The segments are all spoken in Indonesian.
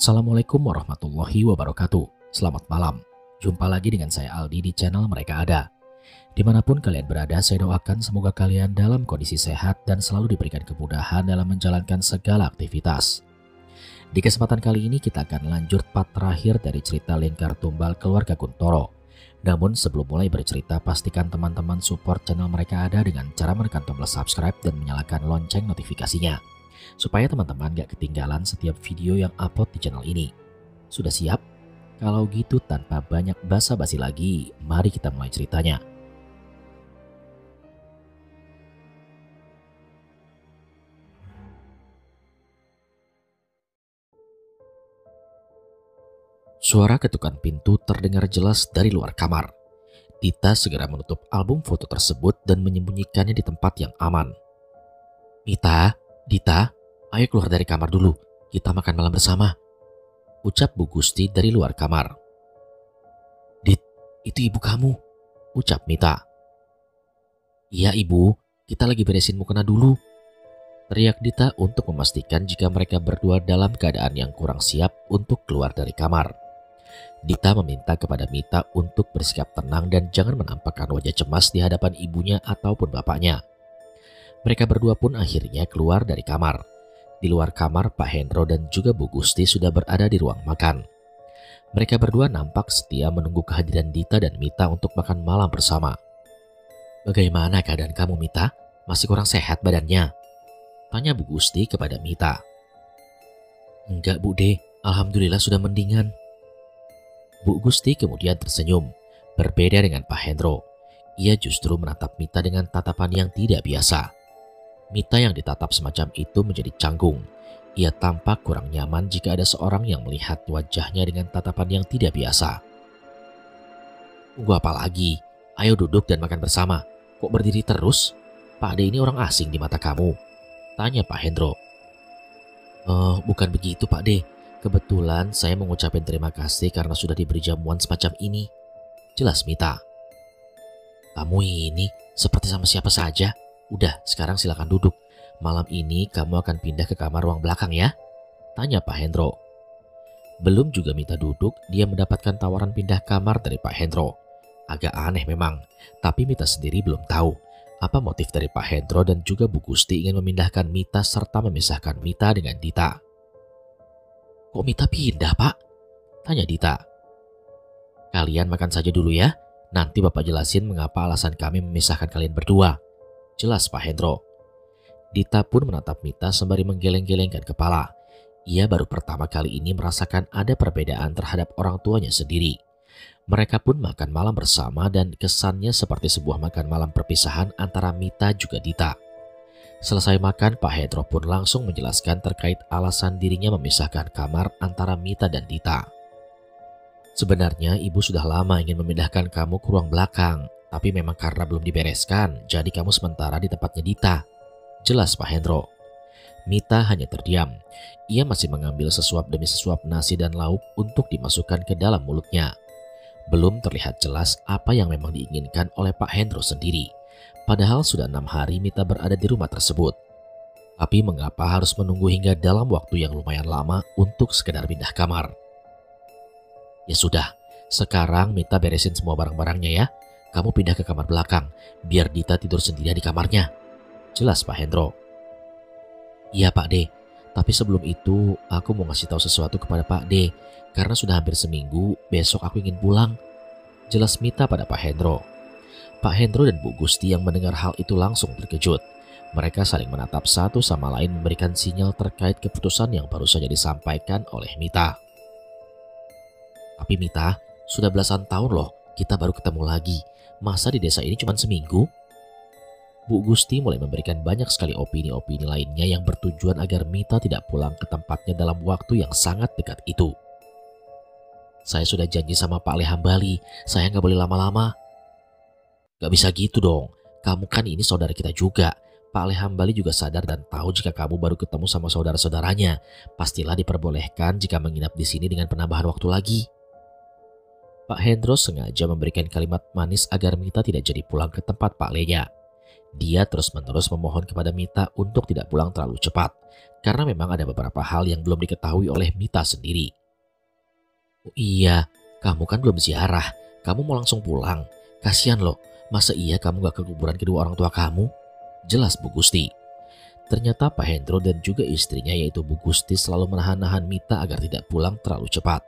Assalamualaikum warahmatullahi wabarakatuh. Selamat malam. Jumpa lagi dengan saya Aldi di channel Mereka Ada. Dimanapun kalian berada, saya doakan semoga kalian dalam kondisi sehat dan selalu diberikan kemudahan dalam menjalankan segala aktivitas. Di kesempatan kali ini kita akan lanjut part terakhir dari cerita Lingkar Tumbal Keluarga Kuntoro. Namun sebelum mulai bercerita, pastikan teman-teman support channel Mereka Ada dengan cara menekan tombol subscribe dan menyalakan lonceng notifikasinya, supaya teman-teman gak ketinggalan setiap video yang upload di channel ini. Sudah siap? Kalau gitu tanpa banyak basa-basi lagi, mari kita mulai ceritanya. Suara ketukan pintu terdengar jelas dari luar kamar. Dita segera menutup album foto tersebut dan menyembunyikannya di tempat yang aman. Dita, ayo keluar dari kamar dulu, kita makan malam bersama, ucap Bu Gusti dari luar kamar. Dit, itu ibu kamu, ucap Mita. Iya ibu, kita lagi beresin mukena dulu, teriak Dita untuk memastikan jika mereka berdua dalam keadaan yang kurang siap untuk keluar dari kamar. Dita meminta kepada Mita untuk bersikap tenang dan jangan menampakkan wajah cemas di hadapan ibunya ataupun bapaknya. Mereka berdua pun akhirnya keluar dari kamar. Di luar kamar, Pak Hendro dan juga Bu Gusti sudah berada di ruang makan. Mereka berdua nampak setia menunggu kehadiran Dita dan Mita untuk makan malam bersama. Bagaimana keadaan kamu, Mita? Masih kurang sehat badannya? Tanya Bu Gusti kepada Mita. Enggak, Bu De. Alhamdulillah sudah mendingan. Bu Gusti kemudian tersenyum. Berbeda dengan Pak Hendro, ia justru menatap Mita dengan tatapan yang tidak biasa. Mita yang ditatap semacam itu menjadi canggung. Ia tampak kurang nyaman jika ada seorang yang melihat wajahnya dengan tatapan yang tidak biasa. Tunggu apa lagi? Ayo duduk dan makan bersama. Kok berdiri terus? Pak Ade ini orang asing di mata kamu, tanya Pak Hendro. Bukan begitu Pak De. Kebetulan saya mengucapkan terima kasih karena sudah diberi jamuan semacam ini, jelas Mita. Kamu ini seperti sama siapa saja. Udah, sekarang silakan duduk. Malam ini kamu akan pindah ke kamar ruang belakang ya, tanya Pak Hendro. Belum juga Mita duduk, dia mendapatkan tawaran pindah kamar dari Pak Hendro. Agak aneh memang, tapi Mita sendiri belum tahu apa motif dari Pak Hendro dan juga Bu Gusti ingin memindahkan Mita serta memisahkan Mita dengan Dita. Kok Mita pindah, Pak? Tanya Dita. Kalian makan saja dulu ya, nanti Bapak jelasin mengapa alasan kami memisahkan kalian berdua, jelas Pak Hendro. Dita pun menatap Mita sembari menggeleng-gelengkan kepala. Ia baru pertama kali ini merasakan ada perbedaan terhadap orang tuanya sendiri. Mereka pun makan malam bersama dan kesannya seperti sebuah makan malam perpisahan antara Mita juga Dita. Selesai makan, Pak Hendro pun langsung menjelaskan terkait alasan dirinya memisahkan kamar antara Mita dan Dita. Sebenarnya ibu sudah lama ingin memindahkan kamu ke ruang belakang, tapi memang karena belum dibereskan, jadi kamu sementara di tempatnya Dita, jelas Pak Hendro. Mita hanya terdiam. Ia masih mengambil sesuap demi sesuap nasi dan lauk untuk dimasukkan ke dalam mulutnya. Belum terlihat jelas apa yang memang diinginkan oleh Pak Hendro sendiri. Padahal sudah 6 hari Mita berada di rumah tersebut. Tapi mengapa harus menunggu hingga dalam waktu yang lumayan lama untuk sekedar pindah kamar? Ya sudah, sekarang Mita beresin semua barang-barangnya ya. Kamu pindah ke kamar belakang, biar Dita tidur sendirian di kamarnya, jelas Pak Hendro. Iya Pak De, tapi sebelum itu aku mau ngasih tahu sesuatu kepada Pak De. Karena sudah hampir seminggu, besok aku ingin pulang, jelas Mita pada Pak Hendro. Pak Hendro dan Bu Gusti yang mendengar hal itu langsung terkejut. Mereka saling menatap satu sama lain memberikan sinyal terkait keputusan yang baru saja disampaikan oleh Mita. Tapi Mita, sudah belasan tahun loh kita baru ketemu lagi. Masa di desa ini cuma seminggu? Bu Gusti mulai memberikan banyak sekali opini-opini lainnya yang bertujuan agar Mita tidak pulang ke tempatnya dalam waktu yang sangat dekat itu. Saya sudah janji sama Pak Lehambali, saya nggak boleh lama-lama. Gak bisa gitu dong, kamu kan ini saudara kita juga. Pak Lehambali juga sadar dan tahu jika kamu baru ketemu sama saudara-saudaranya. Pastilah diperbolehkan jika menginap di sini dengan penambahan waktu lagi. Pak Hendro sengaja memberikan kalimat manis agar Mita tidak jadi pulang ke tempat Pak Lenya. Dia terus-menerus memohon kepada Mita untuk tidak pulang terlalu cepat, karena memang ada beberapa hal yang belum diketahui oleh Mita sendiri. Oh iya, kamu kan belum ziarah, kamu mau langsung pulang. Kasihan loh, masa iya kamu gak ke kuburan kedua orang tua kamu? Jelas Bu Gusti. Ternyata Pak Hendro dan juga istrinya yaitu Bu Gusti selalu menahan-nahan Mita agar tidak pulang terlalu cepat.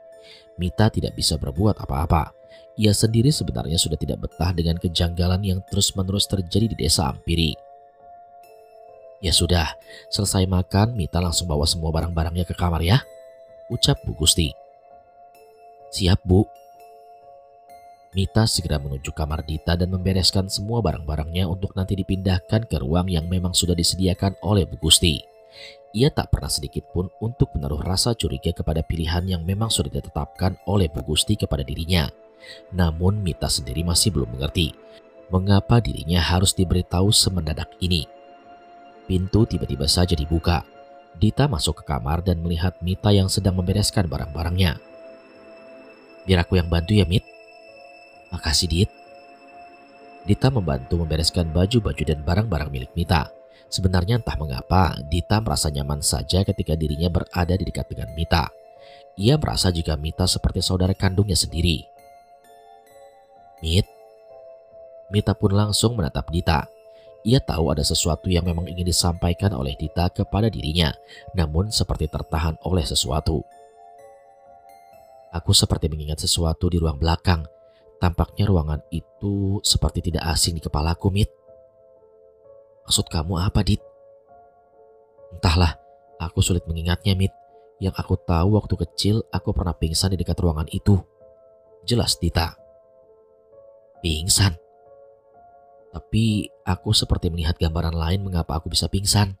Mita tidak bisa berbuat apa-apa. Ia sendiri sebenarnya sudah tidak betah dengan kejanggalan yang terus-menerus terjadi di desa Ampiri. Ya sudah, selesai makan Mita langsung bawa semua barang-barangnya ke kamar ya, ucap Bu Gusti. Siap Bu. Mita segera menuju kamar Dita dan membereskan semua barang-barangnya untuk nanti dipindahkan ke ruang yang memang sudah disediakan oleh Bu Gusti. Ia tak pernah sedikit pun untuk menaruh rasa curiga kepada pilihan yang memang sudah ditetapkan oleh Bu Gusti kepada dirinya. Namun Mita sendiri masih belum mengerti mengapa dirinya harus diberitahu semendadak ini. Pintu tiba-tiba saja dibuka. Dita masuk ke kamar dan melihat Mita yang sedang membereskan barang-barangnya. Biar aku yang bantu ya, Mit. Makasih, Dit. Dita membantu membereskan baju-baju dan barang-barang milik Mita. Sebenarnya entah mengapa, Dita merasa nyaman saja ketika dirinya berada di dekat dengan Mita. Ia merasa jika Mita seperti saudara kandungnya sendiri. Mit. Mita pun langsung menatap Dita. Ia tahu ada sesuatu yang memang ingin disampaikan oleh Dita kepada dirinya, namun seperti tertahan oleh sesuatu. Aku seperti mengingat sesuatu di ruang belakang. Tampaknya ruangan itu seperti tidak asing di kepalaku, Mit. Maksud kamu apa, Dit? Entahlah, aku sulit mengingatnya, Mit. Yang aku tahu waktu kecil aku pernah pingsan di dekat ruangan itu. Jelas Dita. Pingsan? Tapi aku seperti melihat gambaran lain mengapa aku bisa pingsan.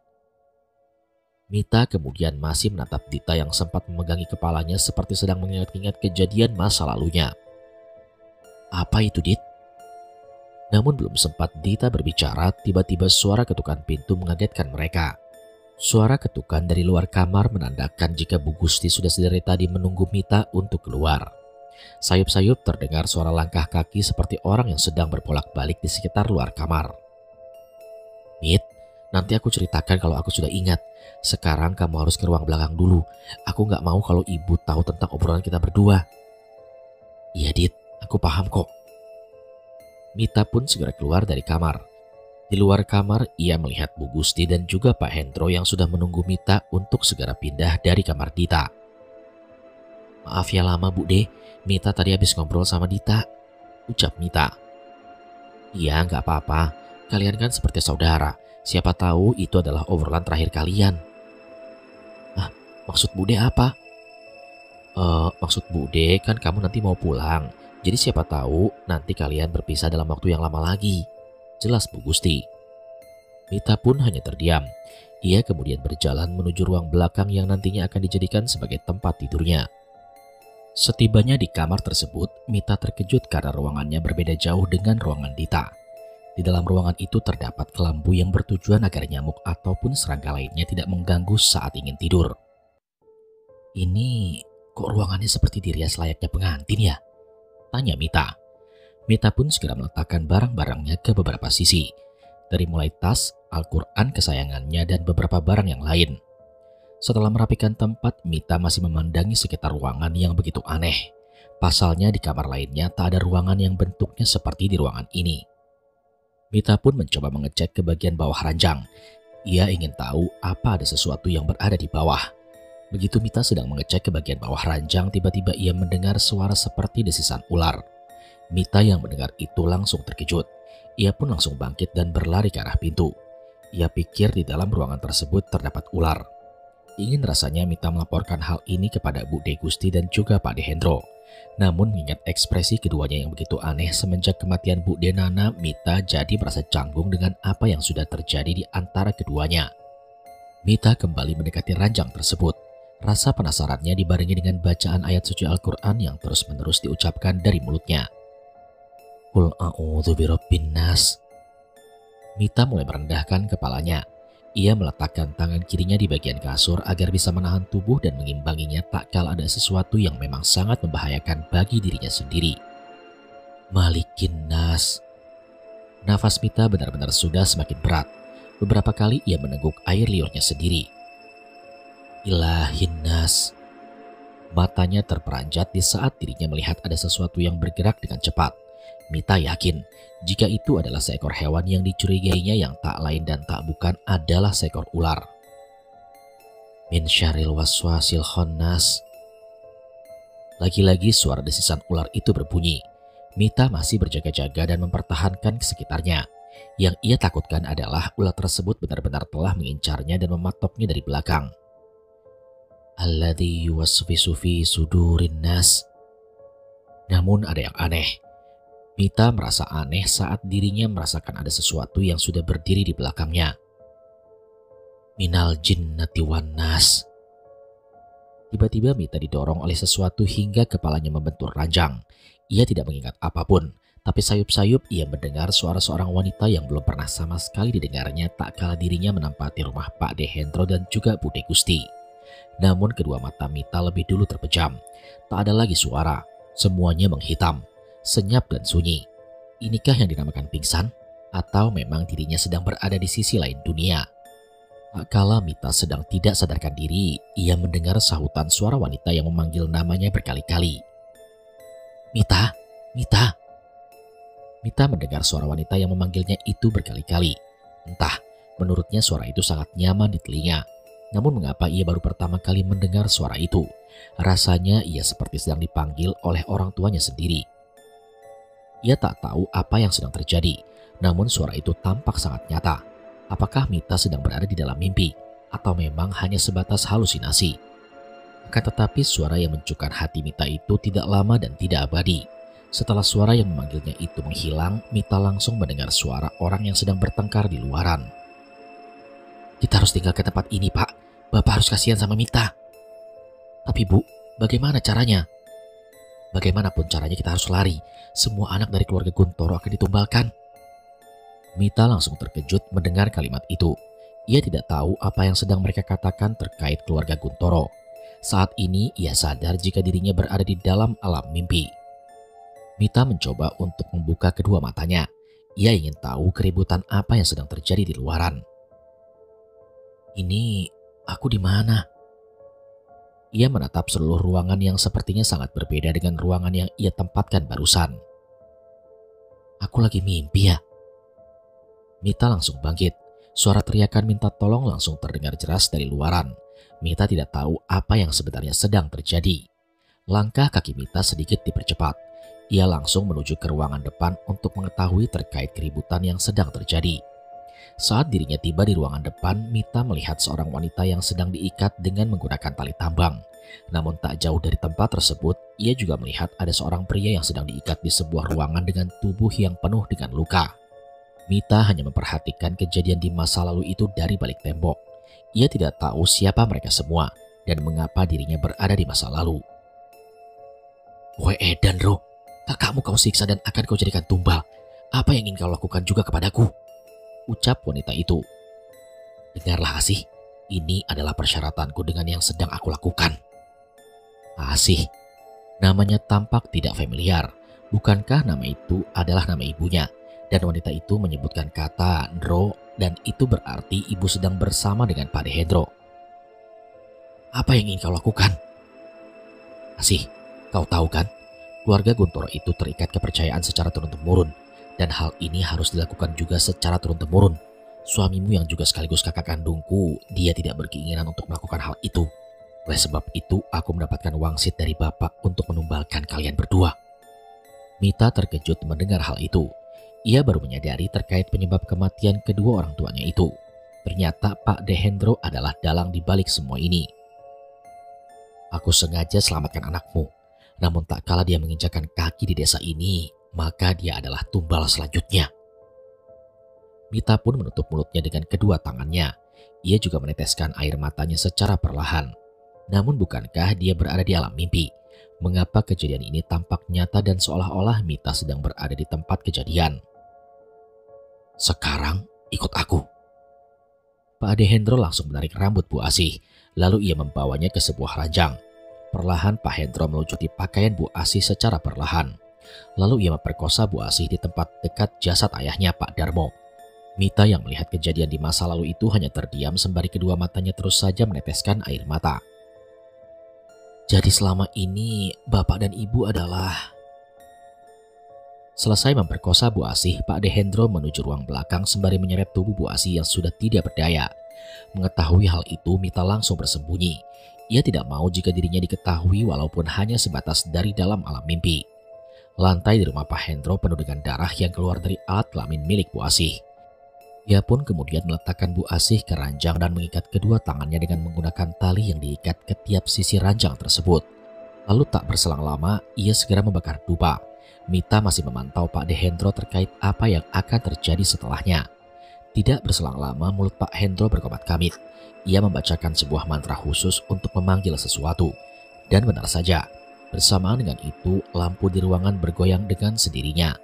Mita kemudian masih menatap Dita yang sempat memegangi kepalanya seperti sedang mengingat-ingat kejadian masa lalunya. Apa itu, Dit? Namun belum sempat Dita berbicara, tiba-tiba suara ketukan pintu mengagetkan mereka. Suara ketukan dari luar kamar menandakan jika Bu Gusti sudah sedari tadi menunggu Mita untuk keluar. Sayup-sayup terdengar suara langkah kaki seperti orang yang sedang berbolak-balik di sekitar luar kamar. Mit, nanti aku ceritakan kalau aku sudah ingat. Sekarang kamu harus ke ruang belakang dulu. Aku gak mau kalau ibu tahu tentang obrolan kita berdua. Iya, Dit. Aku paham kok. Mita pun segera keluar dari kamar. Di luar kamar, ia melihat Bu Gusti dan juga Pak Hendro yang sudah menunggu Mita untuk segera pindah dari kamar Dita. Maaf ya lama, Bu De. Mita tadi habis ngobrol sama Dita, ucap Mita. Iya, nggak apa-apa. Kalian kan seperti saudara. Siapa tahu itu adalah obrolan terakhir kalian. Ah, maksud Bu De apa? Maksud Bu De kan kamu nanti mau pulang. Jadi siapa tahu nanti kalian berpisah dalam waktu yang lama lagi. Jelas Bu Gusti. Mita pun hanya terdiam. Ia kemudian berjalan menuju ruang belakang yang nantinya akan dijadikan sebagai tempat tidurnya. Setibanya di kamar tersebut, Mita terkejut karena ruangannya berbeda jauh dengan ruangan Dita. Di dalam ruangan itu terdapat kelambu yang bertujuan agar nyamuk ataupun serangga lainnya tidak mengganggu saat ingin tidur. Ini kok ruangannya seperti dirias layaknya pengantin ya? Tanya Mita. Mita pun segera meletakkan barang-barangnya ke beberapa sisi. Dari mulai tas, Al-Quran kesayangannya dan beberapa barang yang lain. Setelah merapikan tempat, Mita masih memandangi sekitar ruangan yang begitu aneh. Pasalnya di kamar lainnya tak ada ruangan yang bentuknya seperti di ruangan ini. Mita pun mencoba mengecek ke bagian bawah ranjang. Ia ingin tahu apa ada sesuatu yang berada di bawah. Begitu Mita sedang mengecek ke bagian bawah ranjang, tiba-tiba ia mendengar suara seperti desisan ular. Mita yang mendengar itu langsung terkejut. Ia pun langsung bangkit dan berlari ke arah pintu. Ia pikir di dalam ruangan tersebut terdapat ular. Ingin rasanya Mita melaporkan hal ini kepada Bu De Gusti dan juga Pak De Hendro. Namun mengingat ekspresi keduanya yang begitu aneh semenjak kematian Bu De Nana, Mita jadi merasa canggung dengan apa yang sudah terjadi di antara keduanya. Mita kembali mendekati ranjang tersebut. Rasa penasarannya dibarengi dengan bacaan ayat suci Al-Quran yang terus-menerus diucapkan dari mulutnya. Qul a'udzu birabbin nas. Mita mulai merendahkan kepalanya. Ia meletakkan tangan kirinya di bagian kasur agar bisa menahan tubuh dan mengimbanginya tak kala ada sesuatu yang memang sangat membahayakan bagi dirinya sendiri. Malikin nas. Nafas Mita benar-benar sudah semakin berat. Beberapa kali ia meneguk air liurnya sendiri. Ilahin nas. Matanya terperanjat di saat dirinya melihat ada sesuatu yang bergerak dengan cepat. Mita yakin jika itu adalah seekor hewan yang dicurigainya yang tak lain dan tak bukan adalah seekor ular. Min syarril waswasil khannas. Lagi-lagi suara desisan ular itu berbunyi. Mita masih berjaga-jaga dan mempertahankan sekitarnya. Yang ia takutkan adalah ular tersebut benar-benar telah mengincarnya dan mematoknya dari belakang. Alladzi yuwaswisu fi sudurin nas. Namun ada yang aneh. Mita merasa aneh saat dirinya merasakan ada sesuatu yang sudah berdiri di belakangnya. Minal jinnati wan nas. Tiba-tiba Mita didorong oleh sesuatu hingga kepalanya membentur ranjang. Ia tidak mengingat apapun, tapi sayup-sayup ia mendengar suara seorang wanita yang belum pernah sama sekali didengarnya tak kala dirinya menempati rumah Pak Dehendro dan juga Bude Gusti. Namun kedua mata Mita lebih dulu terpejam. Tak ada lagi suara, semuanya menghitam, senyap dan sunyi. Inikah yang dinamakan pingsan? Atau memang dirinya sedang berada di sisi lain dunia? Tak kala Mita sedang tidak sadarkan diri, ia mendengar sahutan suara wanita yang memanggil namanya berkali-kali. Mita, Mita. Mita mendengar suara wanita yang memanggilnya itu berkali-kali. Entah, menurutnya suara itu sangat nyaman di telinga. Namun mengapa ia baru pertama kali mendengar suara itu? Rasanya ia seperti sedang dipanggil oleh orang tuanya sendiri. Ia tak tahu apa yang sedang terjadi, namun suara itu tampak sangat nyata. Apakah Mita sedang berada di dalam mimpi? Atau memang hanya sebatas halusinasi? Akan tetapi suara yang mencukar hati Mita itu tidak lama dan tidak abadi. Setelah suara yang memanggilnya itu menghilang, Mita langsung mendengar suara orang yang sedang bertengkar di luaran. Kita harus tinggal ke tempat ini, Pak. Bapak harus kasihan sama Mita. Tapi Bu, bagaimana caranya? Bagaimanapun caranya kita harus lari. Semua anak dari keluarga Guntoro akan ditumbalkan. Mita langsung terkejut mendengar kalimat itu. Ia tidak tahu apa yang sedang mereka katakan terkait keluarga Guntoro. Saat ini ia sadar jika dirinya berada di dalam alam mimpi. Mita mencoba untuk membuka kedua matanya. Ia ingin tahu keributan apa yang sedang terjadi di luaran. Ini aku di mana? Ia menatap seluruh ruangan yang sepertinya sangat berbeda dengan ruangan yang ia tempatkan barusan. Aku lagi mimpi ya? Mita langsung bangkit. Suara teriakan minta tolong langsung terdengar jelas dari luaran. Mita tidak tahu apa yang sebenarnya sedang terjadi. Langkah kaki Mita sedikit dipercepat. Ia langsung menuju ke ruangan depan untuk mengetahui terkait keributan yang sedang terjadi. Saat dirinya tiba di ruangan depan, Mita melihat seorang wanita yang sedang diikat dengan menggunakan tali tambang. Namun tak jauh dari tempat tersebut, ia juga melihat ada seorang pria yang sedang diikat di sebuah ruangan dengan tubuh yang penuh dengan luka. Mita hanya memperhatikan kejadian di masa lalu itu dari balik tembok. Ia tidak tahu siapa mereka semua dan mengapa dirinya berada di masa lalu. Woi Edanro, kakakmu kau siksa dan akan kau jadikan tumbal. Apa yang ingin kau lakukan juga kepadaku? Ucap wanita itu. Dengarlah Asih, ini adalah persyaratanku dengan yang sedang aku lakukan. Asih, namanya tampak tidak familiar. Bukankah nama itu adalah nama ibunya? Dan wanita itu menyebutkan kata Ndro dan itu berarti ibu sedang bersama dengan Pak Dehendro. Apa yang ingin kau lakukan? Asih, kau tahu kan? Keluarga Guntoro itu terikat kepercayaan secara turun-temurun. Dan hal ini harus dilakukan juga secara turun-temurun. Suamimu yang juga sekaligus kakak kandungku, dia tidak berkeinginan untuk melakukan hal itu. Oleh sebab itu, aku mendapatkan wangsit dari bapak untuk menumbalkan kalian berdua. Mita terkejut mendengar hal itu. Ia baru menyadari terkait penyebab kematian kedua orang tuanya itu. Ternyata Pak Dehendro adalah dalang di balik semua ini. Aku sengaja selamatkan anakmu. Namun tak kala dia menginjakkan kaki di desa ini, maka dia adalah tumbal selanjutnya. Mita pun menutup mulutnya dengan kedua tangannya. Ia juga meneteskan air matanya secara perlahan. Namun bukankah dia berada di alam mimpi? Mengapa kejadian ini tampak nyata dan seolah-olah Mita sedang berada di tempat kejadian? Sekarang ikut aku. Pak Dehendro langsung menarik rambut Bu Asih, lalu ia membawanya ke sebuah ranjang. Perlahan Pak Hendro melucuti pakaian Bu Asih secara perlahan. Lalu ia memperkosa Bu Asih di tempat dekat jasad ayahnya, Pak Darmo. Mita yang melihat kejadian di masa lalu itu hanya terdiam sembari kedua matanya terus saja meneteskan air mata. Jadi selama ini bapak dan ibu adalah... Selesai memperkosa Bu Asih, Pak Dehendro menuju ruang belakang sembari menyeret tubuh Bu Asih yang sudah tidak berdaya. Mengetahui hal itu, Mita langsung bersembunyi. Ia tidak mau jika dirinya diketahui walaupun hanya sebatas dari dalam alam mimpi. Lantai di rumah Pak Hendro penuh dengan darah yang keluar dari alat kelamin milik Bu Asih. Ia pun kemudian meletakkan Bu Asih ke ranjang dan mengikat kedua tangannya dengan menggunakan tali yang diikat ke tiap sisi ranjang tersebut. Lalu tak berselang lama, ia segera membakar dupa. Mita masih memantau Pak Dehendro terkait apa yang akan terjadi setelahnya. Tidak berselang lama, mulut Pak Hendro berkomat-kamit. Ia membacakan sebuah mantra khusus untuk memanggil sesuatu. Dan benar saja, bersamaan dengan itu lampu di ruangan bergoyang dengan sendirinya.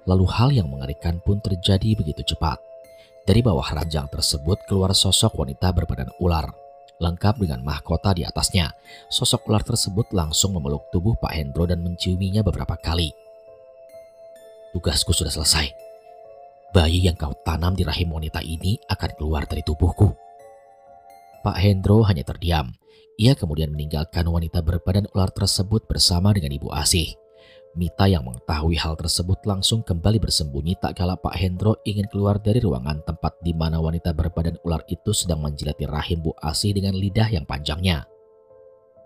Lalu hal yang mengerikan pun terjadi begitu cepat. Dari bawah ranjang tersebut keluar sosok wanita berbadan ular. Lengkap dengan mahkota di atasnya, sosok ular tersebut langsung memeluk tubuh Pak Hendro dan menciuminya beberapa kali. Tugasku sudah selesai. Bayi yang kau tanam di rahim wanita ini akan keluar dari tubuhku. Pak Hendro hanya terdiam. Ia kemudian meninggalkan wanita berbadan ular tersebut bersama dengan Ibu Asih. Mita yang mengetahui hal tersebut langsung kembali bersembunyi tak kala Pak Hendro ingin keluar dari ruangan tempat di mana wanita berbadan ular itu sedang menjilati rahim Bu Asih dengan lidah yang panjangnya.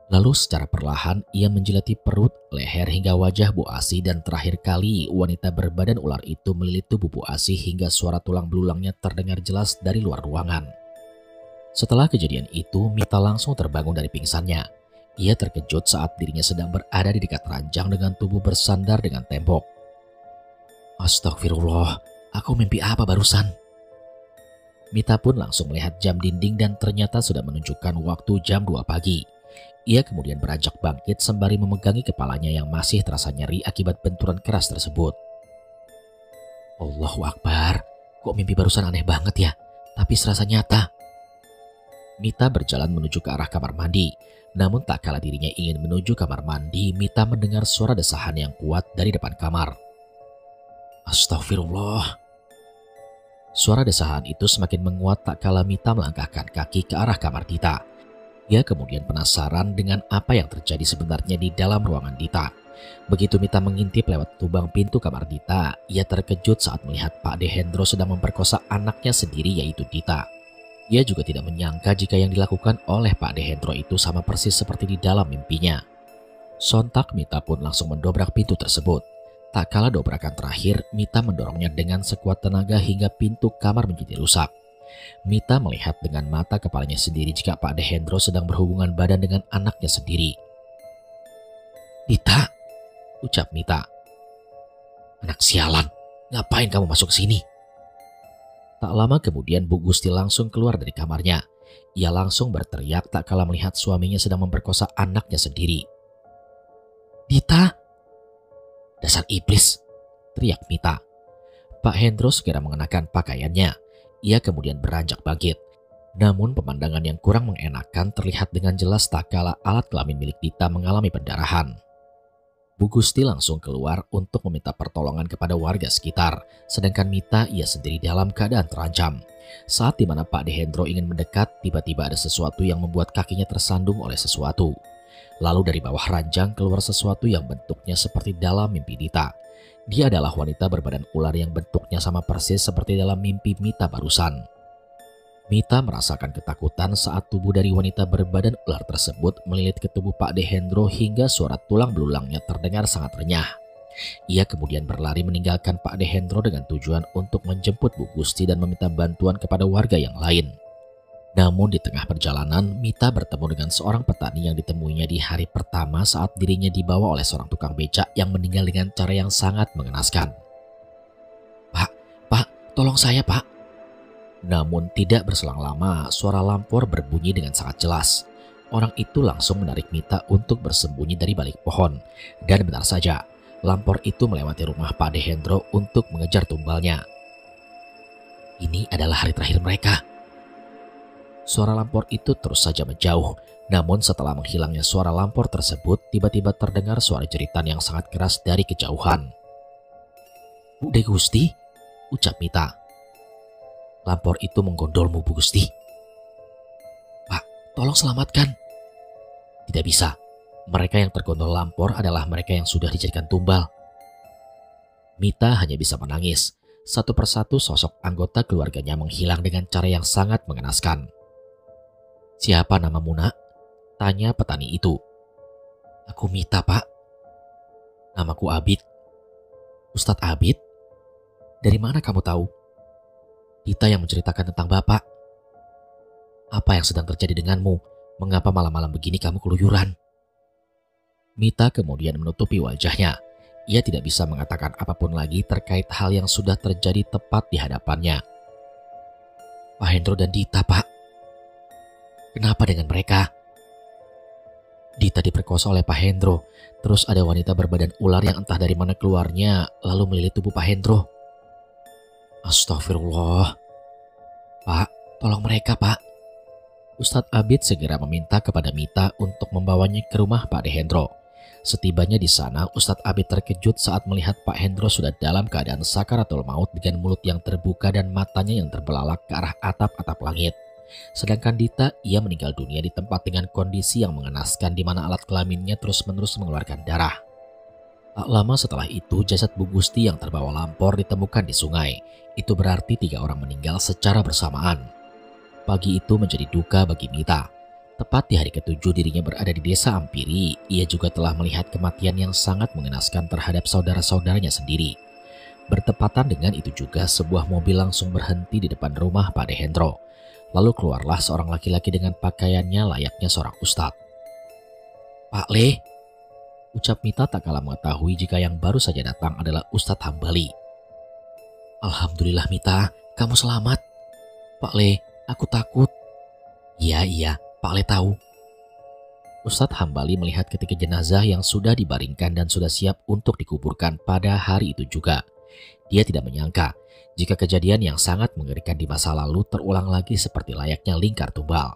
Lalu secara perlahan ia menjilati perut, leher hingga wajah Bu Asih dan terakhir kali wanita berbadan ular itu melilit tubuh Bu Asih hingga suara tulang belulangnya terdengar jelas dari luar ruangan. Setelah kejadian itu, Mita langsung terbangun dari pingsannya. Ia terkejut saat dirinya sedang berada di dekat ranjang dengan tubuh bersandar dengan tembok. Astagfirullah, aku mimpi apa barusan? Mita pun langsung melihat jam dinding dan ternyata sudah menunjukkan waktu jam 2 pagi. Ia kemudian beranjak bangkit sembari memegangi kepalanya yang masih terasa nyeri akibat benturan keras tersebut. Allahu Akbar, kok mimpi barusan aneh banget ya, tapi serasa nyata. Mita berjalan menuju ke arah kamar mandi. Namun tak kala dirinya ingin menuju kamar mandi, Mita mendengar suara desahan yang kuat dari depan kamar. Astagfirullah. Suara desahan itu semakin menguat tak kala Mita melangkahkan kaki ke arah kamar Dita. Ia kemudian penasaran dengan apa yang terjadi sebenarnya di dalam ruangan Dita. Begitu Mita mengintip lewat lubang pintu kamar Dita, ia terkejut saat melihat Pak Dehendro sedang memperkosa anaknya sendiri yaitu Dita. Ia juga tidak menyangka jika yang dilakukan oleh Pak Dehendro itu sama persis seperti di dalam mimpinya. Sontak Mita pun langsung mendobrak pintu tersebut. Tak kala dobrakan terakhir, Mita mendorongnya dengan sekuat tenaga hingga pintu kamar menjadi rusak. Mita melihat dengan mata kepalanya sendiri jika Pak Dehendro sedang berhubungan badan dengan anaknya sendiri. Dita, ucap Mita. Anak sialan, ngapain kamu masuk sini? Tak lama kemudian Bu Gusti langsung keluar dari kamarnya. Ia langsung berteriak tak kala melihat suaminya sedang memperkosa anaknya sendiri. Dita! Dasar iblis! Teriak Mita. Pak Hendro segera mengenakan pakaiannya. Ia kemudian beranjak bangkit. Namun pemandangan yang kurang mengenakan terlihat dengan jelas tak kala alat kelamin milik Dita mengalami pendarahan. Bu Gusti langsung keluar untuk meminta pertolongan kepada warga sekitar, sedangkan Mita ia sendiri dalam keadaan terancam. Saat dimana Pak Dehendro ingin mendekat, tiba-tiba ada sesuatu yang membuat kakinya tersandung oleh sesuatu. Lalu dari bawah ranjang keluar sesuatu yang bentuknya seperti dalam mimpi Dita. Dia adalah wanita berbadan ular yang bentuknya sama persis seperti dalam mimpi Mita barusan. Mita merasakan ketakutan saat tubuh dari wanita berbadan ular tersebut melilit ke tubuh Pak Dehendro hingga suara tulang belulangnya terdengar sangat renyah. Ia kemudian berlari meninggalkan Pak Dehendro dengan tujuan untuk menjemput Bu Gusti dan meminta bantuan kepada warga yang lain. Namun di tengah perjalanan, Mita bertemu dengan seorang petani yang ditemuinya di hari pertama saat dirinya dibawa oleh seorang tukang becak yang meninggal dengan cara yang sangat mengenaskan. Pak, tolong saya Pak. Namun tidak berselang lama, suara lampor berbunyi dengan sangat jelas. Orang itu langsung menarik Mita untuk bersembunyi dari balik pohon. Dan benar saja, lampor itu melewati rumah Pak Dehendro untuk mengejar tumbalnya. Ini adalah hari terakhir mereka. Suara lampor itu terus saja menjauh. Namun setelah menghilangnya suara lampor tersebut, tiba-tiba terdengar suara jeritan yang sangat keras dari kejauhan. "Bude Gusti," ucap Mita. "Lampor itu menggondolmu, Bu Gusti." "Pak, tolong selamatkan." "Tidak bisa. Mereka yang tergondol lampor adalah mereka yang sudah dijadikan tumbal." Mita hanya bisa menangis. Satu persatu sosok anggota keluarganya menghilang dengan cara yang sangat mengenaskan. "Siapa namamu, Nak?" tanya petani itu. "Aku Mita, Pak." "Namaku Abid." "Ustadz Abid? Dari mana kamu tahu?" "Kita yang menceritakan tentang Bapak." "Apa yang sedang terjadi denganmu? Mengapa malam-malam begini kamu keluyuran?" Mita kemudian menutupi wajahnya. Ia tidak bisa mengatakan apapun lagi terkait hal yang sudah terjadi tepat di hadapannya. "Pak Hendro dan Dita, Pak. Kenapa dengan mereka?" "Dita diperkosa oleh Pak Hendro. Terus ada wanita berbadan ular yang entah dari mana keluarnya lalu melilit tubuh Pak Hendro." "Astagfirullah." "Pak, tolong mereka, Pak." Ustadz Abid segera meminta kepada Mita untuk membawanya ke rumah Pak De Hendro. Setibanya di sana, Ustadz Abid terkejut saat melihat Pak Hendro sudah dalam keadaan sakaratul maut dengan mulut yang terbuka dan matanya yang terbelalak ke arah atap-atap langit. Sedangkan Dita, ia meninggal dunia di tempat dengan kondisi yang mengenaskan di mana alat kelaminnya terus-menerus mengeluarkan darah. Tak lama setelah itu, jasad Bu Gusti yang terbawa lampor ditemukan di sungai. Itu berarti 3 orang meninggal secara bersamaan. Pagi itu menjadi duka bagi Mita. Tepat di hari ke-7 dirinya berada di desa Ampiri, ia juga telah melihat kematian yang sangat mengenaskan terhadap saudara-saudaranya sendiri. Bertepatan dengan itu juga sebuah mobil langsung berhenti di depan rumah Pak De Hendro. Lalu keluarlah seorang laki-laki dengan pakaiannya layaknya seorang ustadz. "Pak Le," ucap Mita tak kalah mengetahui jika yang baru saja datang adalah Ustadz Hambali. "Alhamdulillah Mita, kamu selamat." "Pak Le, aku takut." Iya, Pak Le tahu." Ustadz Hambali melihat ketiga jenazah yang sudah dibaringkan dan sudah siap untuk dikuburkan pada hari itu juga. Dia tidak menyangka jika kejadian yang sangat mengerikan di masa lalu terulang lagi seperti layaknya lingkar tumbal.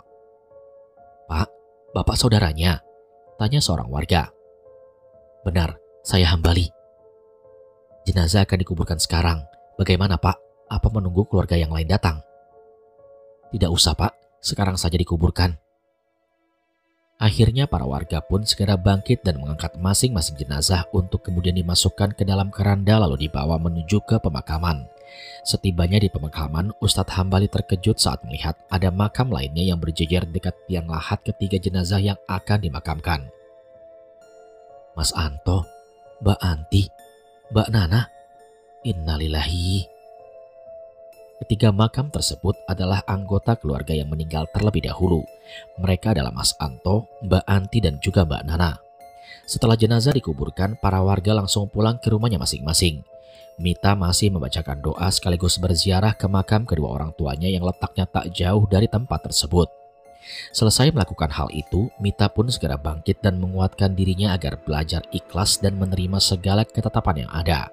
"Pak, Bapak saudaranya?" tanya seorang warga. "Benar, saya Hambali." "Jenazah akan dikuburkan sekarang. Bagaimana Pak? Apa menunggu keluarga yang lain datang?" "Tidak usah Pak, sekarang saja dikuburkan." Akhirnya para warga pun segera bangkit dan mengangkat masing-masing jenazah untuk kemudian dimasukkan ke dalam keranda lalu dibawa menuju ke pemakaman. Setibanya di pemakaman, Ustadz Hambali terkejut saat melihat ada makam lainnya yang berjejer dekat tiang lahat ketiga jenazah yang akan dimakamkan. "Mas Anto, Mbak Anti, Mbak Nana, innalillahi." Ketiga makam tersebut adalah anggota keluarga yang meninggal terlebih dahulu. Mereka adalah Mas Anto, Mbak Anti, dan juga Mbak Nana. Setelah jenazah dikuburkan, para warga langsung pulang ke rumahnya masing-masing. Mita masih membacakan doa sekaligus berziarah ke makam kedua orang tuanya yang letaknya tak jauh dari tempat tersebut. Selesai melakukan hal itu, Mita pun segera bangkit dan menguatkan dirinya agar belajar ikhlas dan menerima segala ketetapan yang ada.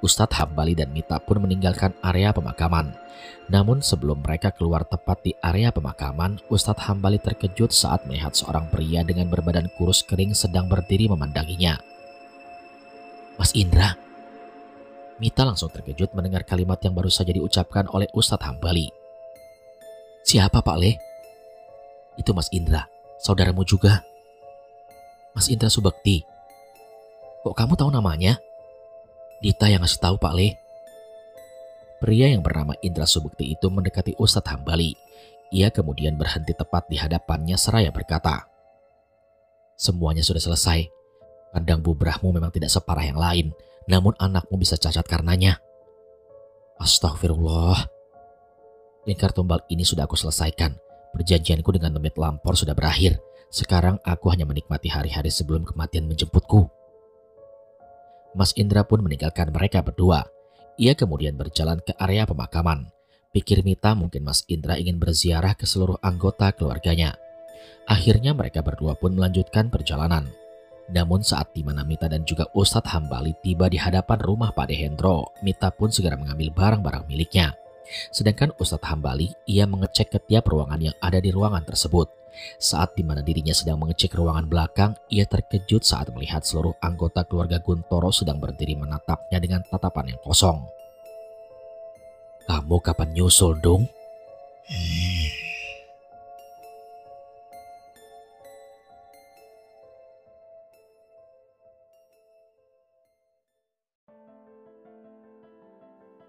Ustadz Hambali dan Mita pun meninggalkan area pemakaman. Namun sebelum mereka keluar tepat di area pemakaman, Ustadz Hambali terkejut saat melihat seorang pria dengan berbadan kurus kering sedang berdiri memandanginya. "Mas Indra." Mita langsung terkejut mendengar kalimat yang baru saja diucapkan oleh Ustadz Hambali. "Siapa Pak Le?" "Itu Mas Indra, saudaramu juga." "Mas Indra Subekti." "Kok kamu tahu namanya?" "Dita yang ngasih tahu Pak Le." Pria yang bernama Indra Subekti itu mendekati Ustadz Hambali. Ia kemudian berhenti tepat di hadapannya seraya berkata, "Semuanya sudah selesai. Kandang bubrahmu memang tidak separah yang lain, namun anakmu bisa cacat karenanya." "Astagfirullah. Lingkar tumbal ini sudah aku selesaikan. Perjanjianku dengan Demit Lampor sudah berakhir. Sekarang aku hanya menikmati hari-hari sebelum kematian menjemputku." Mas Indra pun meninggalkan mereka berdua. Ia kemudian berjalan ke area pemakaman. Pikir Mita mungkin Mas Indra ingin berziarah ke seluruh anggota keluarganya. Akhirnya mereka berdua pun melanjutkan perjalanan. Namun saat di mana Mita dan juga Ustadz Hambali tiba di hadapan rumah Pak De Hendro, Mita pun segera mengambil barang-barang miliknya. Sedangkan Ustadz Hambali, ia mengecek setiap ruangan yang ada di ruangan tersebut. Saat di mana dirinya sedang mengecek ruangan belakang, ia terkejut saat melihat seluruh anggota keluarga Guntoro sedang berdiri menatapnya dengan tatapan yang kosong. "Kamu kapan nyusul, Dung?"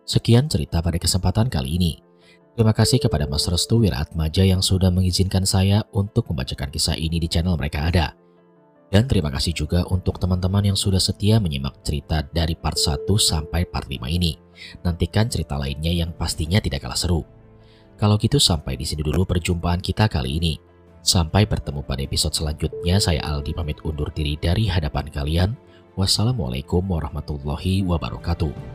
Sekian cerita pada kesempatan kali ini. Terima kasih kepada Mas Restu Wiratmaja yang sudah mengizinkan saya untuk membacakan kisah ini di channel Mereka Ada. Dan terima kasih juga untuk teman-teman yang sudah setia menyimak cerita dari part 1 sampai part 5 ini. Nantikan cerita lainnya yang pastinya tidak kalah seru. Kalau gitu sampai di sini dulu perjumpaan kita kali ini. Sampai bertemu pada episode selanjutnya, saya Aldi pamit undur diri dari hadapan kalian. Wassalamualaikum warahmatullahi wabarakatuh.